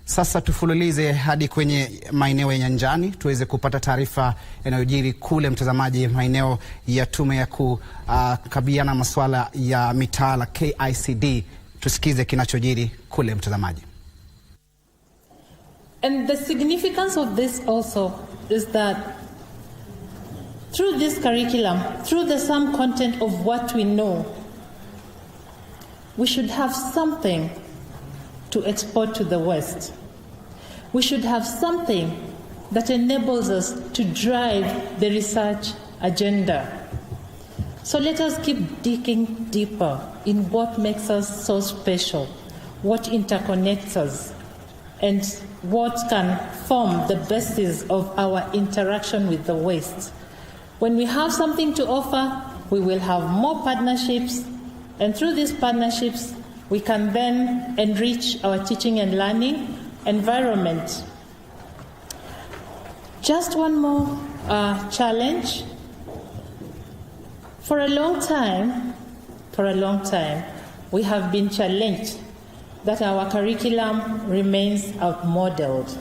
Sasa tufululize hadi kwenye maeneo ya nyanjani tuweze kupata taarifa yanayojiri kule, mtazamaji, maeneo ya tume ya kukabiliana masuala ya mitaala KICD. Tusikize kinachojiri kule, mtazamaji. And the significance of this also is that through this curriculum, through the sum content of what we know, we should have something to export to the West. We should have something that enables us to drive the research agenda. So let us keep digging deeper in what makes us so special, what interconnects us, and what can form the basis of our interaction with the West. When we have something to offer, we will have more partnerships, and through these partnerships, we can then enrich our teaching and learning environment. Just one more challenge. For a long time, we have been challenged that our curriculum remains outmodeled.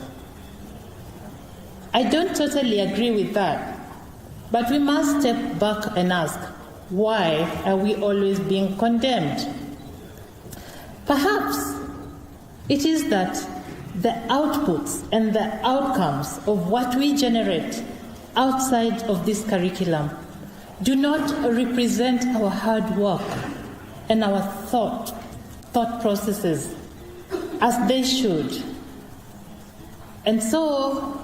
I don't totally agree with that, but we must step back and ask, why are we always being condemned? Perhaps it is that the outputs and the outcomes of what we generate outside of this curriculum do not represent our hard work and our thought processes as they should. And so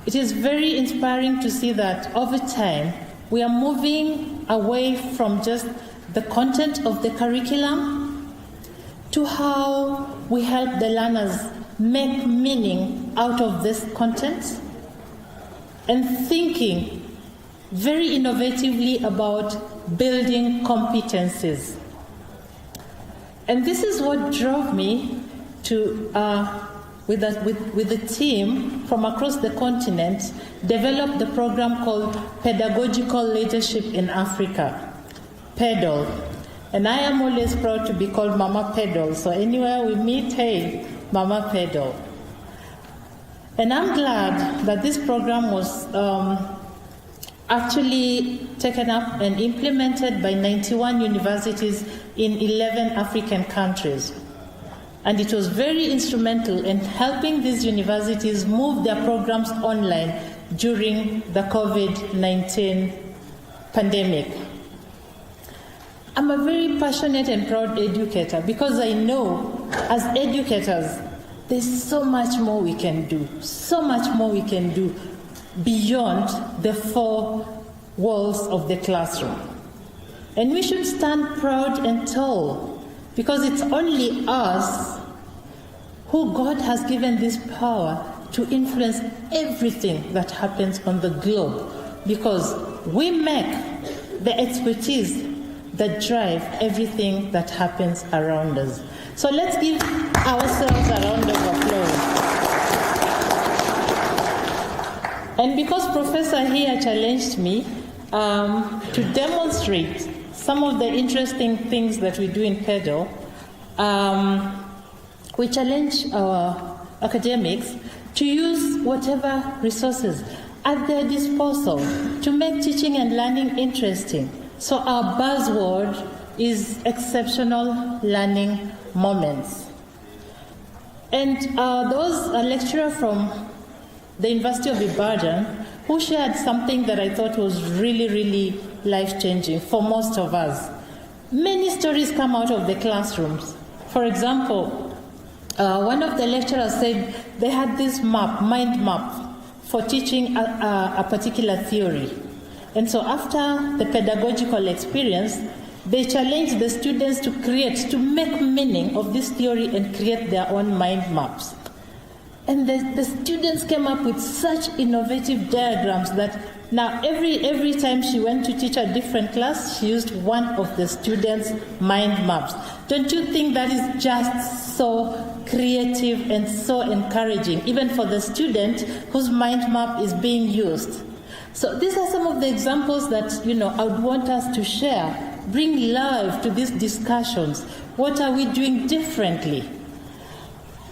it is very inspiring to see that over time we are moving away from just the content of the curriculum to how we help the learners make meaning out of this content, and thinking very innovatively about building competencies. And this is what drove me to, with the team from across the continent, develop the program called Pedagogical Leadership in Africa, PEDAL. And I am always proud to be called Mama Pedal. So anywhere we meet, hey, Mama Pedal. And I'm glad that this program was actually taken up and implemented by 91 universities in 11 African countries. And it was very instrumental in helping these universities move their programs online during the COVID-19 pandemic. I'm a very passionate and proud educator because I know as educators, there's so much more we can do, beyond the four walls of the classroom. And we should stand proud and tall because it's only us who God has given this power to influence everything that happens on the globe, because we make the expertise that drive everything that happens around us. So let's give ourselves a round of applause. And because Professor here challenged me to demonstrate some of the interesting things that we do in PEDAL, we challenge our academics to use whatever resources at their disposal to make teaching and learning interesting. So our buzzword is exceptional learning moments. And there was a lecturer from the University of Ibadan who shared something that I thought was really, really life-changing for most of us. Many stories come out of the classrooms. For example, one of the lecturers said they had this map, mind map, for teaching a particular theory. And so after the pedagogical experience, they challenged the students to make meaning of this theory and create their own mind maps. And the students came up with such innovative diagrams that now every time she went to teach a different class, she used one of the students' mind maps. Don't you think that is just so creative and so encouraging, even for the student whose mind map is being used? So these are some of the examples that, I would want us to share, bring life to these discussions. What are we doing differently?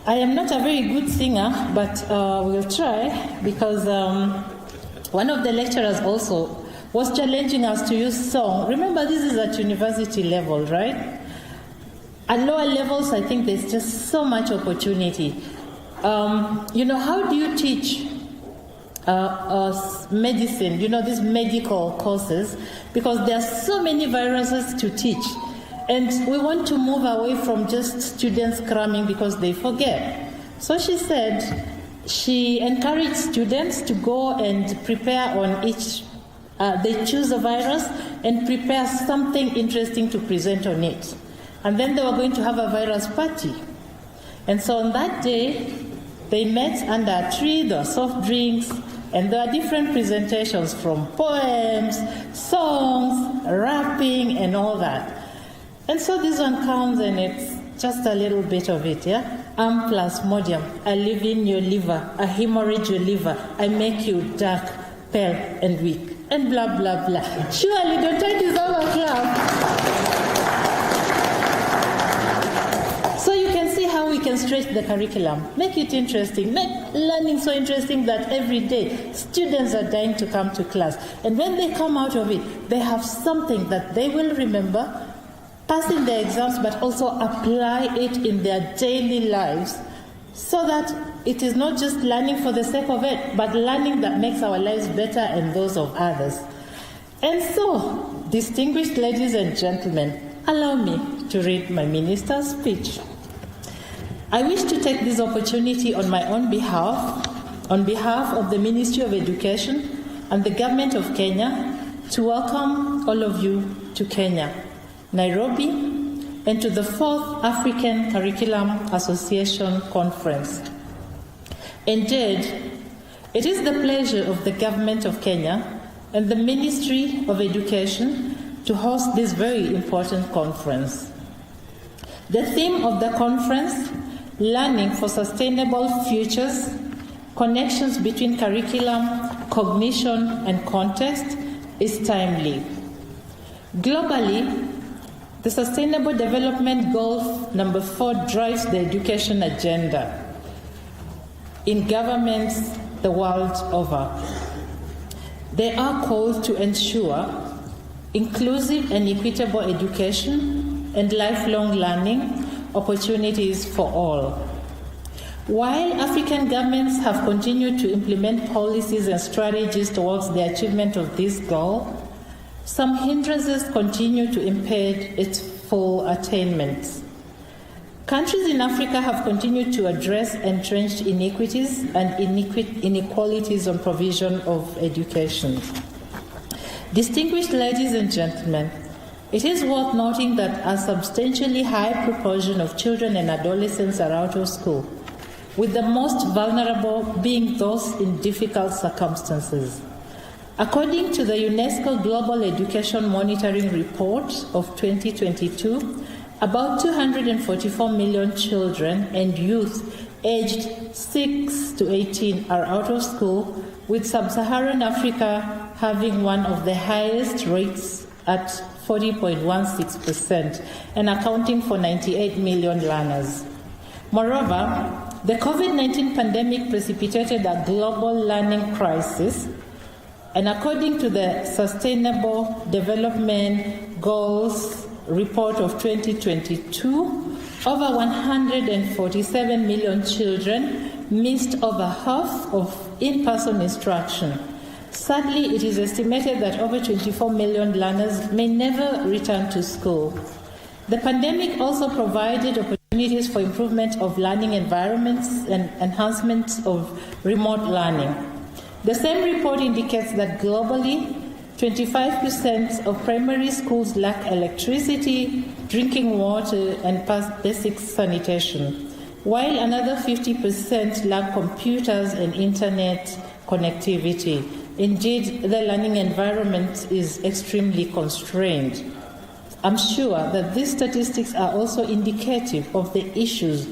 I am not a very good singer, but we'll try, because one of the lecturers also was challenging us to use song. Remember, this is at university level, right? At lower levels, I think there's just so much opportunity. How do you teach medicine, these medical courses? Because there are so many viruses to teach. And we want to move away from just students cramming because they forget. So she said she encouraged students to go and prepare on each, they choose a virus and prepare something interesting to present on it. And then they were going to have a virus party. And so on that day, they met under a tree, there were soft drinks, and there are different presentations from poems, songs, rapping, and all that. And so this one comes and it's just a little bit of it, yeah? Plasmodium, I live in your liver, I hemorrhage your liver, I make you dark, pale, and weak, and blah, blah, blah. Surely don't try to solve a club. So you can see how we can stretch the curriculum, make it interesting, make learning so interesting that every day students are dying to come to class. And when they come out of it, they have something that they will remember, pass in their exams, but also apply it in their daily lives, so that it is not just learning for the sake of it, but learning that makes our lives better and those of others. And so, distinguished ladies and gentlemen, allow me to read my minister's speech. I wish to take this opportunity on my own behalf, on behalf of the Ministry of Education and the Government of Kenya, to welcome all of you to Kenya, Nairobi, and to the 4th African Curriculum Association Conference. Indeed, it is the pleasure of the Government of Kenya and the Ministry of Education to host this very important conference. The theme of the conference, Learning for Sustainable Futures, Connections between Curriculum, Cognition, and Context, is timely. Globally, the Sustainable Development Goal number 4 drives the education agenda in governments the world over. They are called to ensure inclusive and equitable education and lifelong learning opportunities for all. While African governments have continued to implement policies and strategies towards the achievement of this goal, some hindrances continue to impede its full attainment. Countries in Africa have continued to address entrenched inequities and inequalities on provision of education. Distinguished ladies and gentlemen, it is worth noting that a substantially high proportion of children and adolescents are out of school, with the most vulnerable being those in difficult circumstances. According to the UNESCO Global Education Monitoring Report of 2022, about 244 million children and youth aged 6 to 18 are out of school, with sub-Saharan Africa having one of the highest rates at 40.16% and accounting for 98 million learners. Moreover, the COVID-19 pandemic precipitated a global learning crisis, and according to the Sustainable Development Goals report of 2022, over 147 million children missed over half of in-person instruction. Sadly, it is estimated that over 24 million learners may never return to school. The pandemic also provided opportunities for improvement of learning environments and enhancement of remote learning. The same report indicates that globally, 25% of primary schools lack electricity, drinking water, and basic sanitation, while another 50% lack computers and internet connectivity. Indeed, the learning environment is extremely constrained. I'm sure that these statistics are also indicative of the issues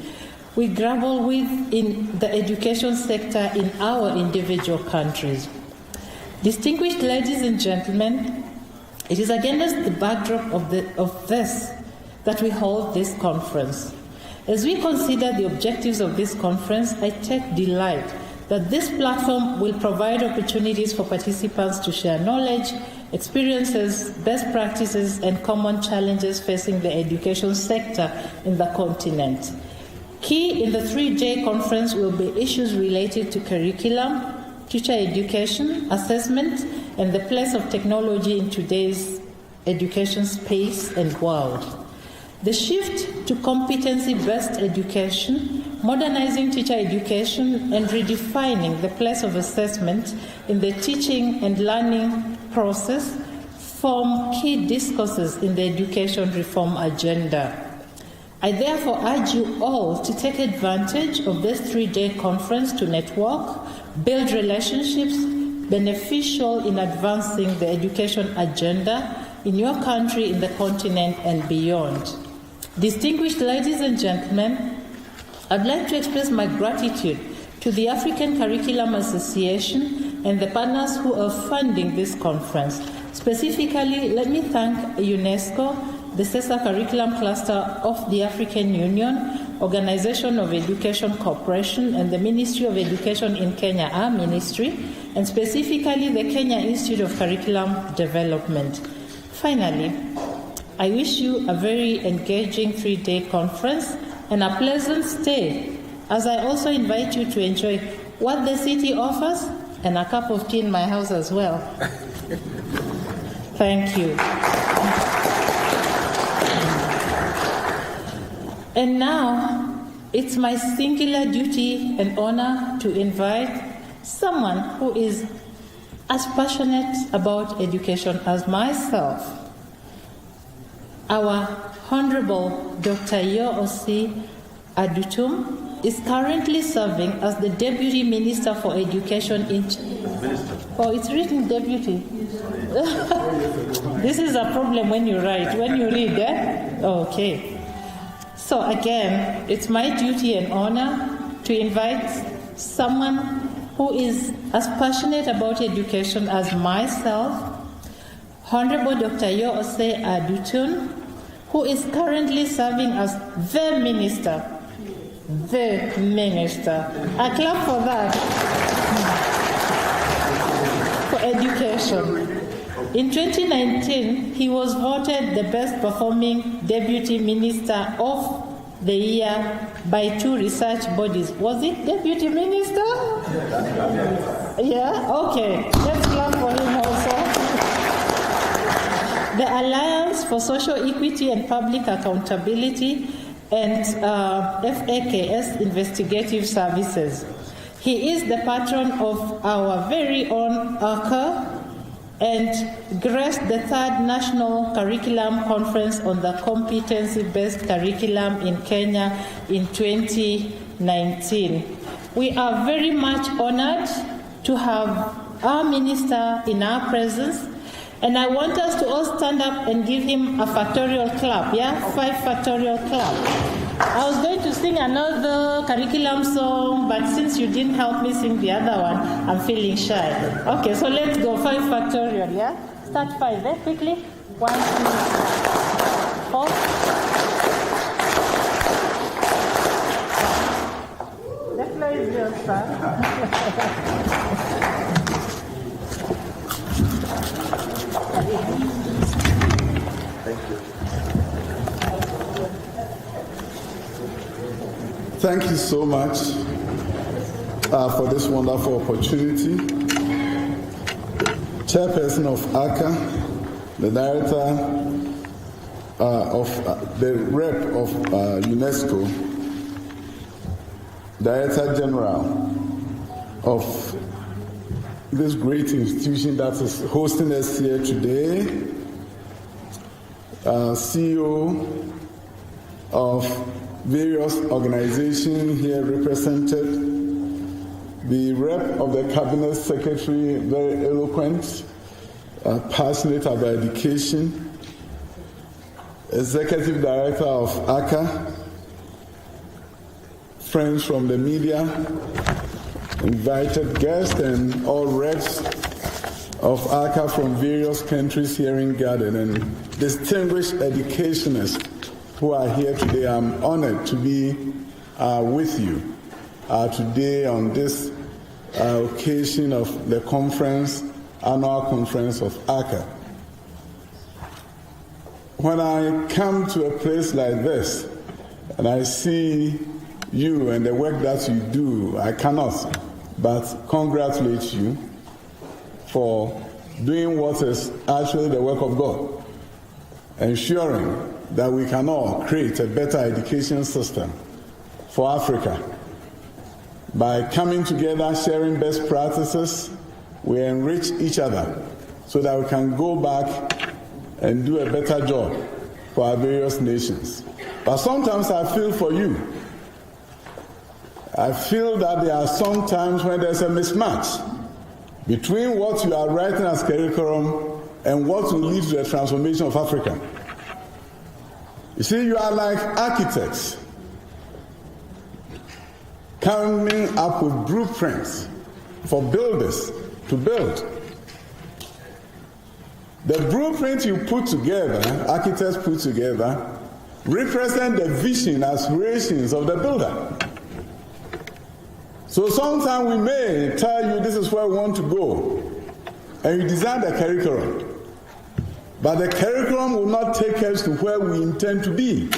we grapple with in the education sector in our individual countries. Distinguished ladies and gentlemen, it is against the backdrop of this that we hold this conference. As we consider the objectives of this conference, I take delight that this platform will provide opportunities for participants to share knowledge, experiences, best practices, and common challenges facing the education sector in the continent. Key in the 3-day conference will be issues related to curriculum, teacher education, assessment, and the place of technology in today's education space and world. The shift to competency-based education, modernizing teacher education, and redefining the place of assessment in the teaching and learning process form key discourses in the education reform agenda. I therefore urge you all to take advantage of this 3-day conference to network, build relationships beneficial in advancing the education agenda in your country, in the continent, and beyond. Distinguished ladies and gentlemen, I'd like to express my gratitude to the African Curriculum Association and the partners who are funding this conference. Specifically, let me thank UNESCO, the CESA Curriculum Cluster of the African Union, Organization of Education Corporation, and the Ministry of Education in Kenya, our ministry, and specifically the Kenya Institute of Curriculum Development. Finally, I wish you a very engaging 3-day conference and a pleasant stay, as I also invite you to enjoy what the city offers and a cup of tea in my house as well. Thank you. And now, it's my singular duty and honor to invite someone who is as passionate about education as myself. Our Honorable Dr. Yo-Osi Adutum is currently serving as the Deputy Minister for Education in... Oh, it's written Deputy. This is a problem when you write. When you read, Okay. So again, it's my duty and honor to invite someone who is as passionate about education as myself, Honorable Dr. Yo-Osi Adutum, who is currently serving as the Minister. The Minister. A clap for that. For education. In 2019, he was voted the best performing Deputy Minister of the Year by 2 research bodies. Was it Deputy Minister? Yeah? Okay. Let's clap for him also. The Alliance for Social Equity and Public Accountability and FAKS Investigative Services. He is the patron of our very own ACA and graced the 3rd National Curriculum Conference on the Competency-Based Curriculum in Kenya in 2019. We are very much honored to have our minister in our presence, and I want us to all stand up and give him a factorial clap, 5 factorial clap. I was going to sing another curriculum song, but since you didn't help me sing the other one, I'm feeling shy. Okay, so let's go 5 factorial, Start 5, quickly. 1, 2, 4. The floor is yours, sir. Thank you so much for this wonderful opportunity. Chairperson of ACA, the director of the rep of UNESCO, Director General of this great institution that is hosting us here today, CEO of various organizations here represented, the rep of the Cabinet Secretary, very eloquent, passionate about education, Executive Director of ACA, friends from the media, invited guests, and all reps of ACA from various countries here in gathered, and distinguished educationists who are here today. I'm honored to be with you today on this occasion of the annual conference of ACA. When I come to a place like this and I see you and the work that you do, I cannot but congratulate you for doing what is actually the work of God, ensuring that we can all create a better education system for Africa. By coming together, sharing best practices, we enrich each other so that we can go back and do a better job for our various nations. But sometimes I feel for you. I feel that there are some times when there's a mismatch between what you are writing as curriculum and what will lead to the transformation of Africa. You see, you are like architects coming up with blueprints for builders to build. The blueprint you put together, architects put together, represent the vision, aspirations of the builder. So sometimes we may tell you this is where we want to go, and you design the curriculum. But the curriculum will not take us to where we intend to be.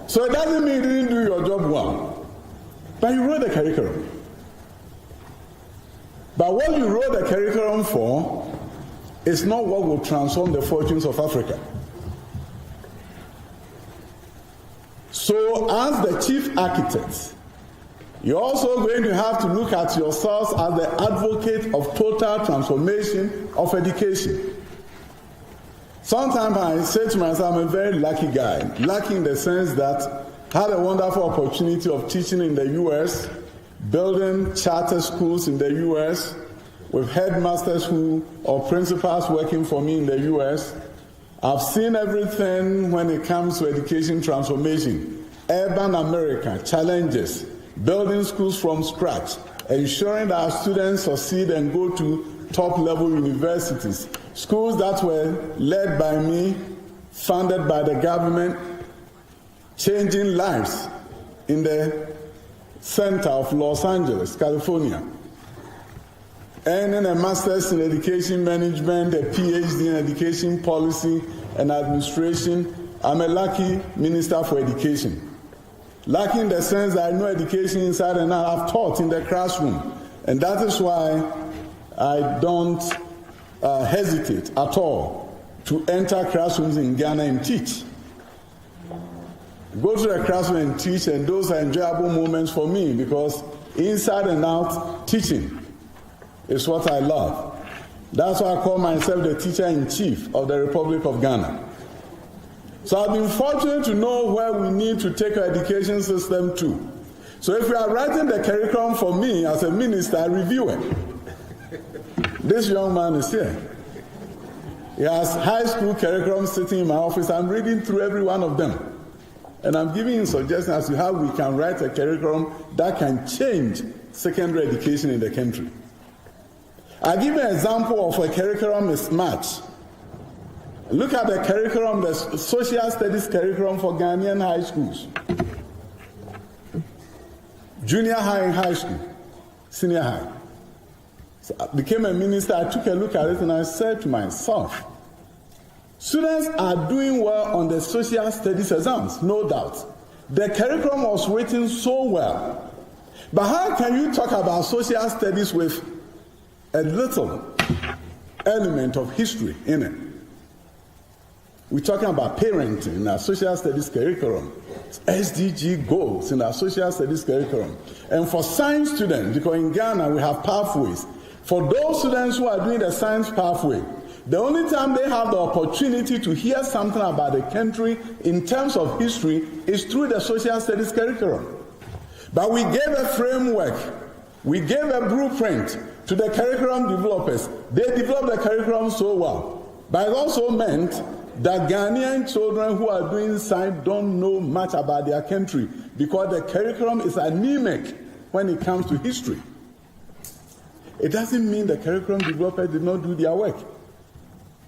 So it doesn't mean you didn't do your job well, but you wrote the curriculum. But what you wrote the curriculum for is not what will transform the fortunes of Africa. So as the chief architect, you're also going to have to look at yourselves as the advocate of total transformation of education. Sometimes I say to myself, I'm a very lucky guy. Lucky in the sense that I had a wonderful opportunity of teaching in the U.S., building charter schools in the U.S., with headmasters or principals working for me in the U.S. I've seen everything when it comes to education transformation. Urban America, challenges, building schools from scratch, ensuring that our students succeed and go to top-level universities, schools that were led by me, funded by the government, changing lives in the center of Los Angeles, California, earning a master's in education management, a PhD in education policy and administration. I'm a lucky minister for education. Lucky in the sense that I know education inside and out. I've taught in the classroom, and that is why I don't hesitate at all to enter classrooms in Ghana and teach. Go to the classroom and teach, and those are enjoyable moments for me because inside and out teaching is what I love. That's why I call myself the teacher-in-chief of the Republic of Ghana. So I've been fortunate to know where we need to take our education system to. So if you are writing the curriculum for me as a minister, I review it. This young man is here. He has high school curriculum sitting in my office. I'm reading through every one of them. And I'm giving him suggestions as to how we can write a curriculum that can change secondary education in the country. I'll give you an example of a curriculum mismatch. Look at the curriculum, the social studies curriculum for Ghanaian high schools. Junior high and high school, senior high. So I became a minister, I took a look at it and I said to myself, students are doing well on the social studies exams, no doubt. The curriculum was written so well. But how can you talk about social studies with a little element of history in it? We're talking about parenting in our social studies curriculum, SDG goals in our social studies curriculum. And for science students, because in Ghana we have pathways, for those students who are doing the science pathway, the only time they have the opportunity to hear something about the country in terms of history is through the social studies curriculum. But we gave a framework, we gave a blueprint to the curriculum developers. They developed the curriculum so well. But it also meant that Ghanaian children who are doing science don't know much about their country because the curriculum is anemic when it comes to history. It doesn't mean the curriculum developers did not do their work.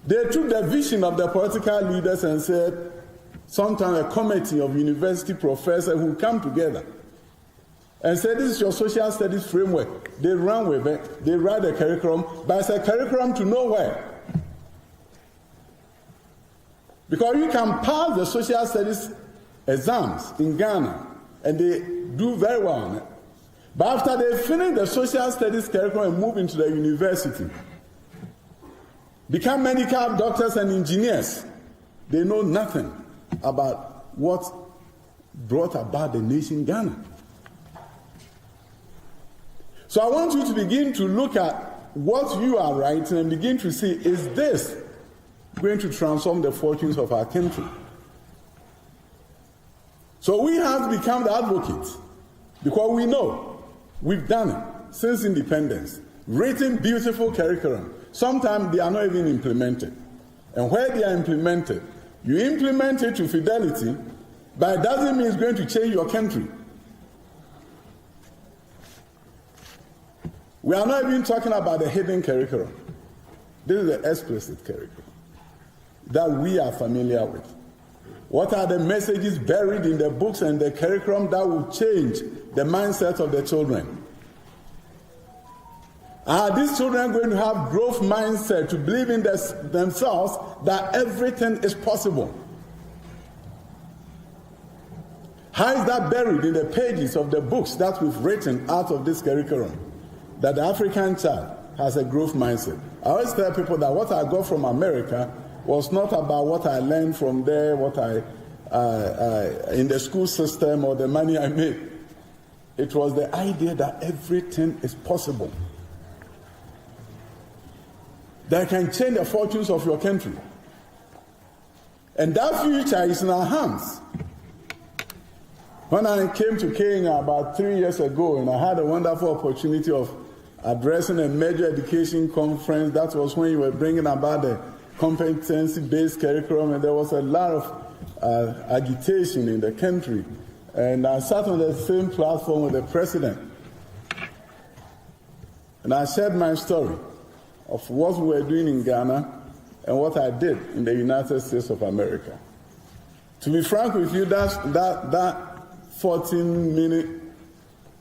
They took the vision of the political leaders and said, sometimes a committee of university professors who come together and say, this is your social studies framework. They run with it, they write a curriculum, but it's a curriculum to nowhere. Because you can pass the social studies exams in Ghana, and they do very well on it. But after they finish the social studies curriculum and move into the university, become medical doctors and engineers, they know nothing about what brought about the nation Ghana. So I want you to begin to look at what you are writing and begin to see, is this going to transform the fortunes of our country? So we have to become the advocates, because we know we've done it since independence, written beautiful curriculum. Sometimes they are not even implemented. And where they are implemented, you implement it to fidelity, but it doesn't mean it's going to change your country. We are not even talking about the hidden curriculum. This is the explicit curriculum that we are familiar with. What are the messages buried in the books and the curriculum that will change the mindset of the children? Are these children going to have growth mindset to believe in themselves that everything is possible? How is that buried in the pages of the books that we've written out of this curriculum? That the African child has a growth mindset. I always tell people that what I got from America was not about what I learned from there, what I in the school system or the money I made. It was the idea that everything is possible, that can change the fortunes of your country. And that future is in our hands. When I came to Kenya about 3 years ago, and I had a wonderful opportunity of addressing a major education conference, that was when you were bringing about the competency-based curriculum, and there was a lot of agitation in the country. And I sat on the same platform with the president, and I shared my story of what we were doing in Ghana and what I did in the United States of America. To be frank with you, that 14-minute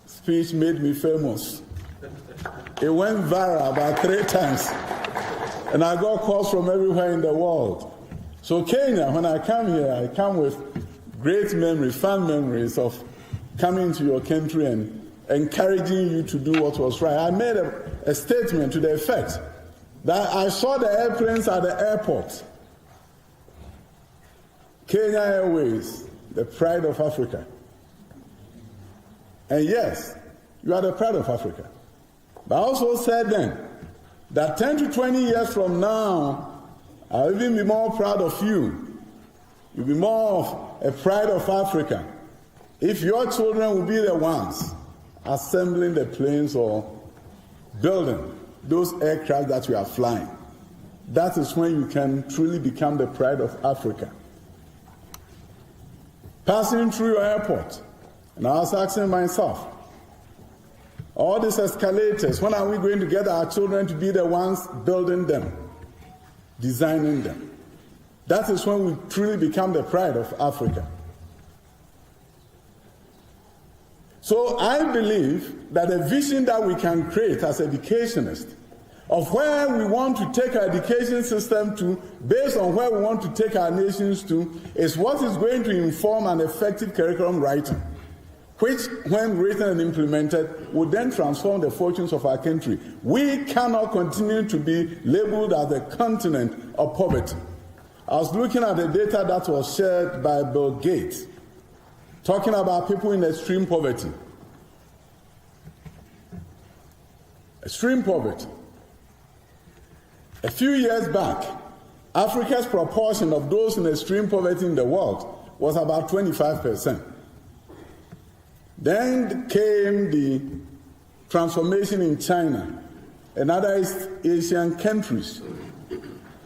speech made me famous. It went viral about 3 times, and I got calls from everywhere in the world. So Kenya, when I come here, I come with great memories, fond memories of coming to your country and encouraging you to do what was right. I made a statement to the effect that I saw the airplanes at the airport. Kenya Airways, the pride of Africa. And yes, you are the pride of Africa. But I also said then that 10 to 20 years from now, I'll even be more proud of you. You'll be more of a pride of Africa if your children will be the ones assembling the planes or building those aircraft that we are flying. That is when you can truly become the pride of Africa. Passing through your airport, and I was asking myself, all these escalators, when are we going to get our children to be the ones building them, designing them? That is when we truly become the pride of Africa. So I believe that the vision that we can create as educationists of where we want to take our education system to, based on where we want to take our nations to, is what is going to inform an effective curriculum writing, which, when written and implemented, will then transform the fortunes of our country. We cannot continue to be labeled as a continent of poverty. I was looking at the data that was shared by Bill Gates, talking about people in extreme poverty. Extreme poverty. A few years back, Africa's proportion of those in extreme poverty in the world was about 25%. Then came the transformation in China and other East Asian countries,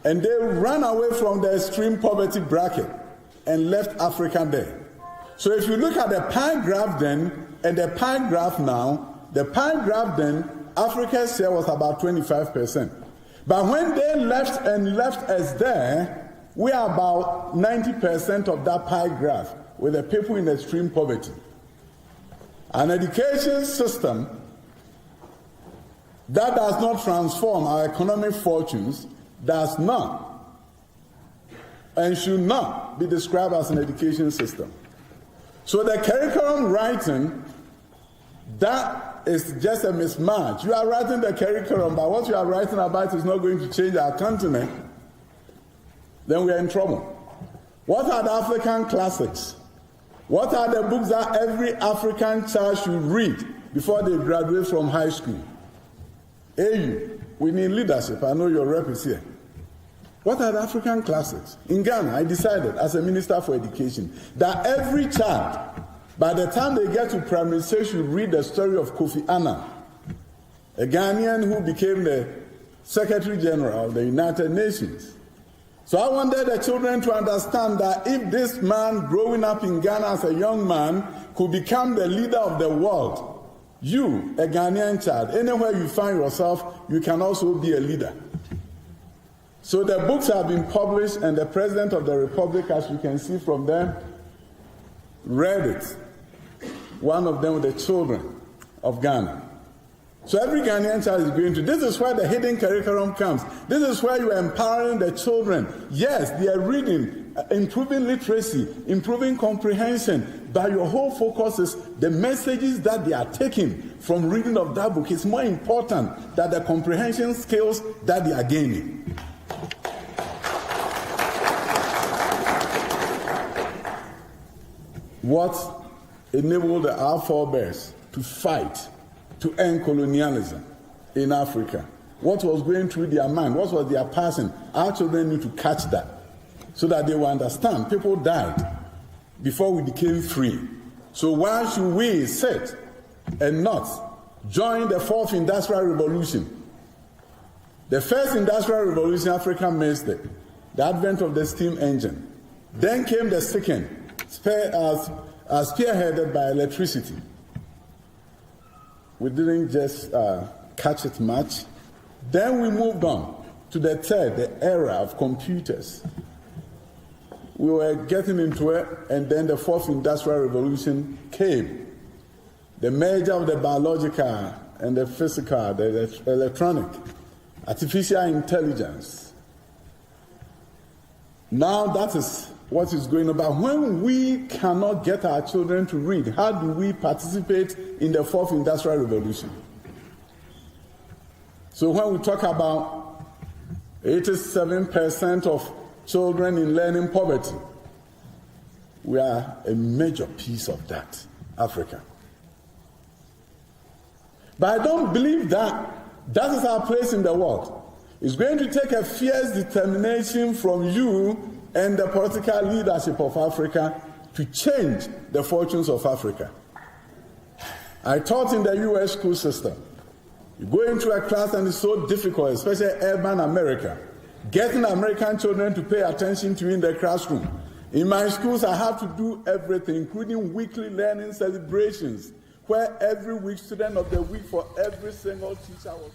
and they ran away from the extreme poverty bracket and left Africa there. So if you look at the pie graph then and the pie graph now, the pie graph then, Africa's share was about 25%. But when they left us there, we are about 90% of that pie graph with the people in extreme poverty. An education system that does not transform our economic fortunes does not and should not be described as an education system. So the curriculum writing, that is just a mismatch. You are writing the curriculum, but what you are writing about is not going to change our continent, then we are in trouble. What are the African classics? What are the books that every African child should read before they graduate from high school? AU, we need leadership. I know your rep is here. What are the African classics? In Ghana, I decided as a minister for education that every child, by the time they get to primary 6, should read the story of Kofi Annan, a Ghanaian who became the Secretary General of the United Nations. So I wanted the children to understand that if this man growing up in Ghana as a young man could become the leader of the world, you, a Ghanaian child, anywhere you find yourself, you can also be a leader. So the books have been published, and the President of the Republic, as you can see from them, read it. One of them with the children of Ghana. So every Ghanaian child is going to. This is where the hidden curriculum comes. This is where you are empowering the children. Yes, they are reading, improving literacy, improving comprehension, but your whole focus is the messages that they are taking from reading of that book is more important than the comprehension skills that they are gaining. What enabled our forebears to fight to end colonialism in Africa? What was going through their mind? What was their passion? Our children need to catch that so that they will understand. People died before we became free. So why should we sit and not join the 4th Industrial Revolution? The first Industrial Revolution, Africa missed it. The advent of the steam engine. Then came the second, spearheaded by electricity. We didn't just catch it much. Then we moved on to the third, the era of computers. We were getting into it, and then the 4th Industrial Revolution came. The merger of the biological and the physical, the electronic, artificial intelligence. Now that is what is going on. But when we cannot get our children to read, how do we participate in the 4th Industrial Revolution? So when we talk about 87% of children in learning poverty, we are a major piece of that, Africa. But I don't believe that that is our place in the world. It's going to take a fierce determination from you and the political leadership of Africa to change the fortunes of Africa. I taught in the U.S. school system. You go into a class and it's so difficult, especially urban America, getting American children to pay attention to you in the classroom. In my schools, I have to do everything, including weekly learning celebrations, where every week, student of the week for every single teacher was.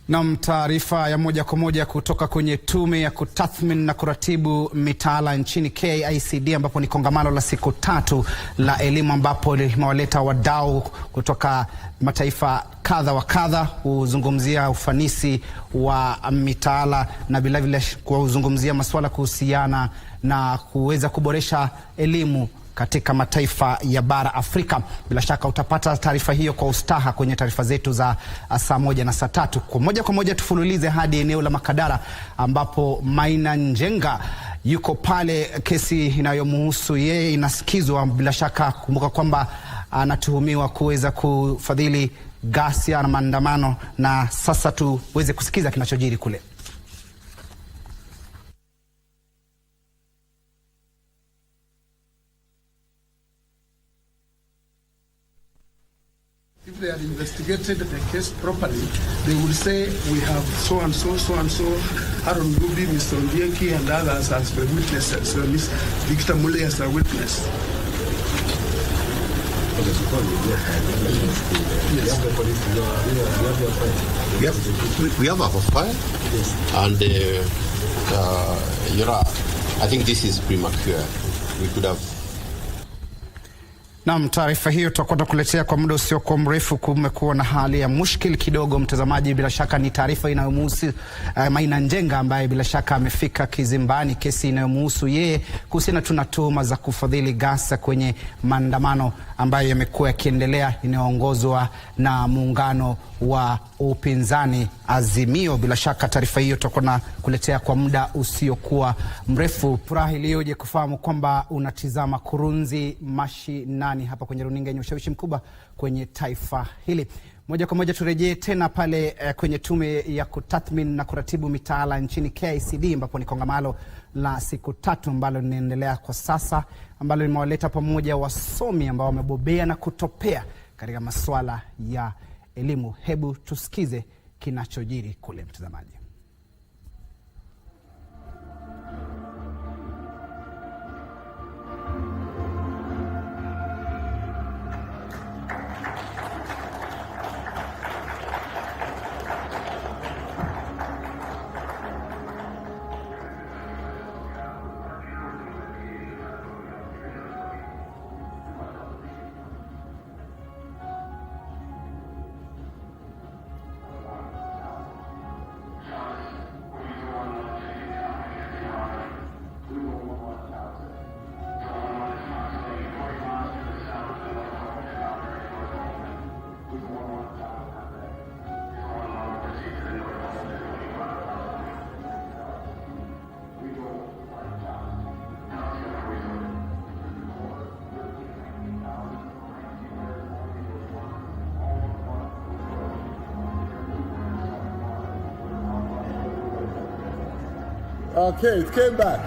Na taarifa ya moja kwa moja kutoka kwenye tume ya kutathmini na kuratibu mitaala nchini KICD, ambapo ni kongamano la siku 3 la elimu, ambapo limewaleta wadau kutoka mataifa kadha wa kadha kuzungumzia ufanisi wa mitaala na vilevile kuzungumzia masuala kuhusiana na kuweza kuboresha elimu katika mataifa ya bara Afrika. Bila shaka utapata taarifa hiyo kwa ustaha kwenye taarifa zetu za saa 1 na saa 3. Kwa moja tufululize hadi eneo la Makadara, ambapo Maina Njenga yuko pale. Kesi inayomhusu yeye inasikizwa. Bila shaka kumbuka kwamba anatuhumiwa kuweza kufadhili ghasia na maandamano, na sasa tuweze kusikiza kinachojiri kule. If they had investigated the case properly, they would say we have so and so, Aaron Gubi, Mr. Ondieki, and others as the witnesses. So Ms. Victor Mule as a witness. We have a fire, and I think this is premature. We could have. Naam, taarifa hiyo tutakuwa tukuletea kwa muda usiokuwa mrefu. Kumekuwa na hali ya mushkil kidogo mtazamaji, bila shaka ni taarifa inayomhusu Maina Njenga ambaye bila shaka amefika kizimbani, kesi inayomhusu yeye kuhusiana tu na tuhuma za kufadhili ghasia kwenye maandamano ambayo yamekuwa yakiendelea inayoongozwa na muungano wa upinzani Azimio. Bila shaka taarifa hiyo tutakuwa na kuletea kwa muda usiokuwa mrefu. Furaha iliyoje kufahamu kwamba unatizama Kurunzi Mashinani hapa kwenye runinga yenye ushawishi mkubwa kwenye taifa hili. Moja kwa moja turejee tena pale kwenye tume ya kutathmini na kuratibu mitaala nchini KICD, ambapo ni kongamano la siku 3 ambalo linaendelea kwa sasa, ambalo limewaleta pamoja wasomi ambao wamebobea na kutopea katika masuala ya elimu. Hebu tusikize kinachojiri kule mtazamaji. Okay, it came back.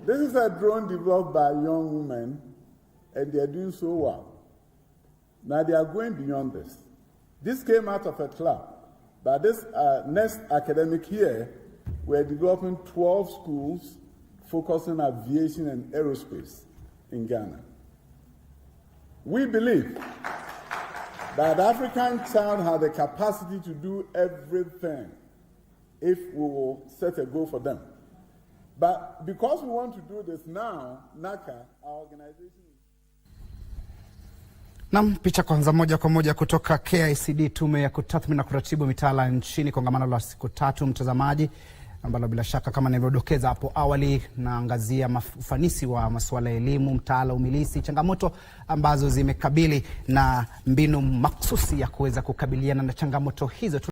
This is a drone developed by young women, and they are doing so well. Now they are going beyond this. This came out of a club. But this next academic year, we're developing 12 schools focusing on aviation and aerospace in Ghana. We believe that the African child has the capacity to do everything if we will set a goal for them. But because we want to do this now, NACA, our organization... Naam, picha kwanza moja kwa moja kutoka KICD, tume ya kutathmini na kuratibu mitaala nchini, kongamano la siku 3 mtazamaji, ambalo bila shaka kama nilivyodokeza hapo awali naangazia ufanisi wa masuala ya elimu, mtaala umilisi, changamoto ambazo zimekabili na mbinu maksusi ya kuweza kukabiliana na changamoto hizo.